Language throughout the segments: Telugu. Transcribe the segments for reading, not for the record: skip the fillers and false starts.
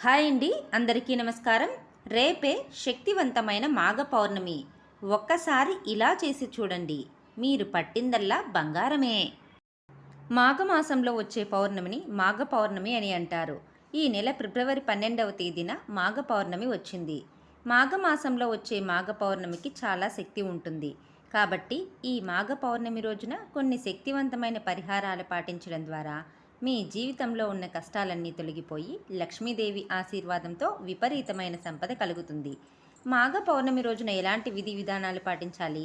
హాయ్ అండి, అందరికీ నమస్కారం. రేపే శక్తివంతమైన మాఘ పౌర్ణమి. ఒక్కసారి ఇలా చేసి చూడండి, మీరు పట్టిందల్లా బంగారమే. మాఘమాసంలో వచ్చే పౌర్ణమిని మాఘ పౌర్ణమి అని అంటారు. ఈ నెల ఫిబ్రవరి 12వ తేదీన మాఘ పౌర్ణమి వచ్చింది. మాఘమాసంలో వచ్చే మాఘ పౌర్ణమికి చాలా శక్తి ఉంటుంది. కాబట్టి ఈ మాఘ పౌర్ణమి రోజున కొన్ని శక్తివంతమైన పరిహారాలు పాటించడం ద్వారా మీ జీవితంలో ఉన్న కష్టాలన్నీ తొలగిపోయి లక్ష్మీదేవి ఆశీర్వాదంతో విపరీతమైన సంపద కలుగుతుంది. మాఘ పౌర్ణమి రోజున ఎలాంటి విధి విధానాలు పాటించాలి,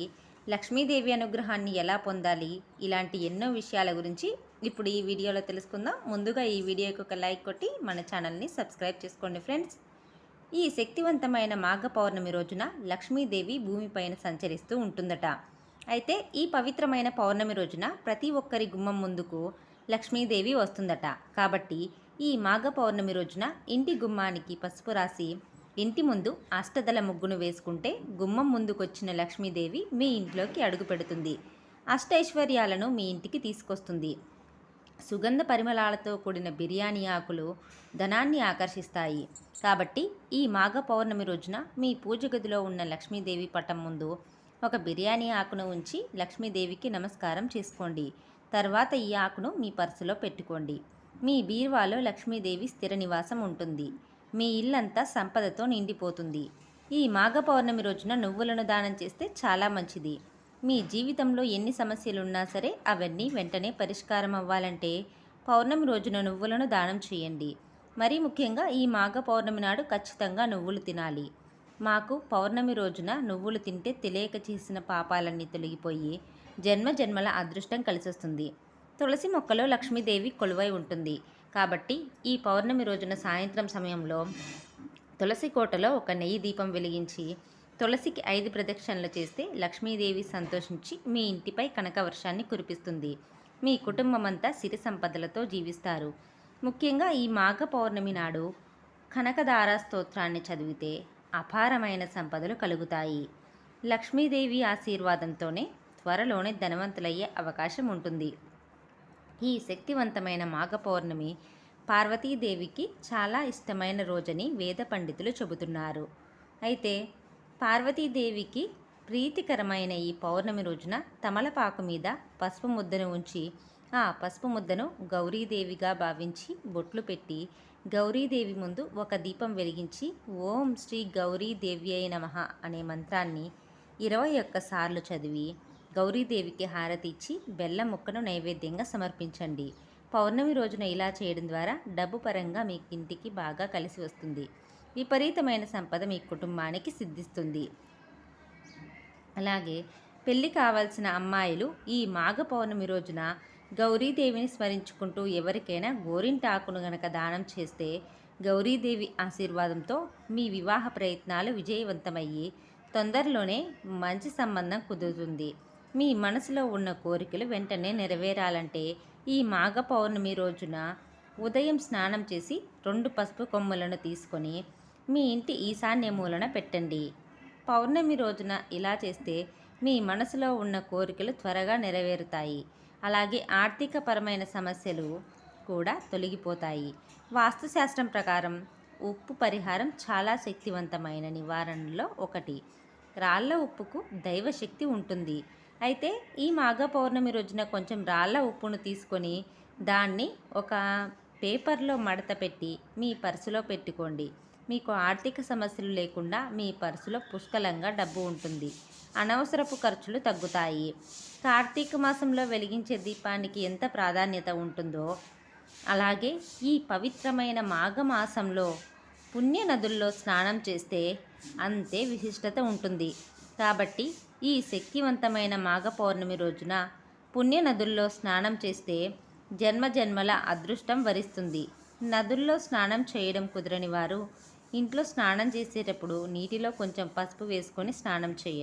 లక్ష్మీదేవి అనుగ్రహాన్ని ఎలా పొందాలి, ఇలాంటి ఎన్నో విషయాల గురించి ఇప్పుడు ఈ వీడియోలో తెలుసుకుందాం. ముందుగా ఈ వీడియోకి ఒక లైక్ కొట్టి మన ఛానల్ని సబ్స్క్రైబ్ చేసుకోండి ఫ్రెండ్స్. ఈ శక్తివంతమైన మాఘ పౌర్ణమి రోజున లక్ష్మీదేవి భూమిపైన సంచరిస్తూ ఉంటుందట. అయితే ఈ పవిత్రమైన పౌర్ణమి రోజున ప్రతి ఒక్కరి గుమ్మం ముందుకు లక్ష్మీదేవి వస్తుందట. కాబట్టి ఈ మాఘ పౌర్ణమి రోజున ఇంటి గుమ్మానికి పసుపు రాసి ఇంటి ముందు అష్టదళ ముగ్గును వేసుకుంటే గుమ్మం ముందుకొచ్చిన లక్ష్మీదేవి మీ ఇంట్లోకి అడుగు పెడుతుంది. అష్టైశ్వర్యాలను మీ ఇంటికి తీసుకొస్తుంది. సుగంధ పరిమళాలతో కూడిన బిర్యానీ ఆకులు ధనాన్ని ఆకర్షిస్తాయి. కాబట్టి ఈ మాఘ పౌర్ణమి రోజున మీ పూజ గదిలో ఉన్న లక్ష్మీదేవి పటం ముందు ఒక బిర్యానీ ఆకును ఉంచి లక్ష్మీదేవికి నమస్కారం చేసుకోండి. తర్వాత ఈ ఆకును మీ పర్సులో పెట్టుకోండి. మీ బీరువాలో లక్ష్మీదేవి స్థిర నివాసం ఉంటుంది. మీ ఇల్లంతా సంపదతో నిండిపోతుంది. ఈ మాఘ పౌర్ణమి రోజున నువ్వులను దానం చేస్తే చాలా మంచిది. మీ జీవితంలో ఎన్ని సమస్యలున్నా సరే అవన్నీ వెంటనే పరిష్కారం అవ్వాలంటే పౌర్ణమి రోజున నువ్వులను దానం చేయండి. మరీ ముఖ్యంగా ఈ మాఘ పౌర్ణమి నాడు ఖచ్చితంగా నువ్వులు తినాలి. మాకు పౌర్ణమి రోజున నువ్వులు తింటే తెలియక చేసిన పాపాలన్నీ తొలగిపోయి జన్మ జన్మల అదృష్టం కలిసొస్తుంది. తులసి మొక్కలో లక్ష్మీదేవి కొలువై ఉంటుంది. కాబట్టి ఈ పౌర్ణమి రోజున సాయంత్రం సమయంలో తులసి కోటలో ఒక నెయ్యి దీపం వెలిగించి తులసికి 5 ప్రదక్షిణలు చేస్తే లక్ష్మీదేవి సంతోషించి మీ ఇంటిపై కనక వర్షాన్ని కురిపిస్తుంది. మీ కుటుంబం అంతా సిరి సంపదలతో జీవిస్తారు. ముఖ్యంగా ఈ మాఘ పౌర్ణమి నాడు కనకదార స్తోత్రాన్ని చదివితే అపారమైన సంపదలు కలుగుతాయి. లక్ష్మీదేవి ఆశీర్వాదంతోనే త్వరలోనే ధనవంతులయ్యే అవకాశం ఉంటుంది. ఈ శక్తివంతమైన మాఘ పౌర్ణమి పార్వతీదేవికి చాలా ఇష్టమైన రోజని వేద పండితులు చెబుతున్నారు. అయితే పార్వతీదేవికి ప్రీతికరమైన ఈ పౌర్ణమి రోజున తమలపాకు మీద పసుపు ముద్దను ఉంచి ఆ పసుపు ముద్దను గౌరీదేవిగా భావించి బొట్లు పెట్టి గౌరీదేవి ముందు ఒక దీపం వెలిగించి ఓం శ్రీ గౌరీదేవ్యై నమః అనే మంత్రాన్ని 21 సార్లు చదివి గౌరీదేవికి హారతి ఇచ్చి బెల్లం ముక్కను నైవేద్యంగా సమర్పించండి. పౌర్ణమి రోజున ఇలా చేయడం ద్వారా డబ్బు పరంగా మీ ఇంటికి బాగా కలిసి వస్తుంది. విపరీతమైన సంపద మీ కుటుంబానికి సిద్ధిస్తుంది. అలాగే పెళ్ళి కావాల్సిన అమ్మాయిలు ఈ మాఘ పౌర్ణమి రోజున గౌరీదేవిని స్మరించుకుంటూ ఎవరికైనా గోరింటాకును గనక దానం చేస్తే గౌరీదేవి ఆశీర్వాదంతో మీ వివాహ ప్రయత్నాలు విజయవంతమయ్యి తొందరలోనే మంచి సంబంధం కుదురుతుంది. మీ మనసులో ఉన్న కోరికలు వెంటనే నెరవేరాలంటే ఈ మాఘ పౌర్ణమి రోజున ఉదయం స్నానం చేసి 2 పసుపు కొమ్ములను తీసుకొని మీ ఇంటి ఈశాన్య మూలన పెట్టండి. పౌర్ణమి రోజున ఇలా చేస్తే మీ మనసులో ఉన్న కోరికలు త్వరగా నెరవేరుతాయి. అలాగే ఆర్థికపరమైన సమస్యలు కూడా తొలగిపోతాయి. వాస్తుశాస్త్రం ప్రకారం ఉప్పు పరిహారం చాలా శక్తివంతమైన నివారణలో ఒకటి. రాళ్ల ఉప్పుకు దైవశక్తి ఉంటుంది. అయితే ఈ మాఘ పౌర్ణమి రోజున కొంచెం రాళ్ల ఉప్పును తీసుకొని దాన్ని ఒక పేపర్లో మడత పెట్టి మీ పర్సులో పెట్టుకోండి. మీకు ఆర్థిక సమస్యలు లేకుండా మీ పర్సులో పుష్కలంగా డబ్బు ఉంటుంది. అనవసరపు ఖర్చులు తగ్గుతాయి. కార్తీక మాసంలో వెలిగించే దీపానికి ఎంత ప్రాధాన్యత ఉంటుందో అలాగే ఈ పవిత్రమైన మాఘమాసంలో పుణ్య నదుల్లో స్నానం చేస్తే అంతే విశిష్టత ఉంటుంది. కాబట్టి ఈ శక్తివంతమైన మాఘ పౌర్ణమి రోజున పుణ్య నదుల్లో స్నానం చేస్తే జన్మ జన్మల అదృష్టం వరిస్తుంది. నదుల్లో స్నానం చేయడం కుదరని వారు ఇంట్లో స్నానం చేసేటప్పుడు నీటిలో కొంచెం పసుపు వేసుకొని స్నానం చేయండి.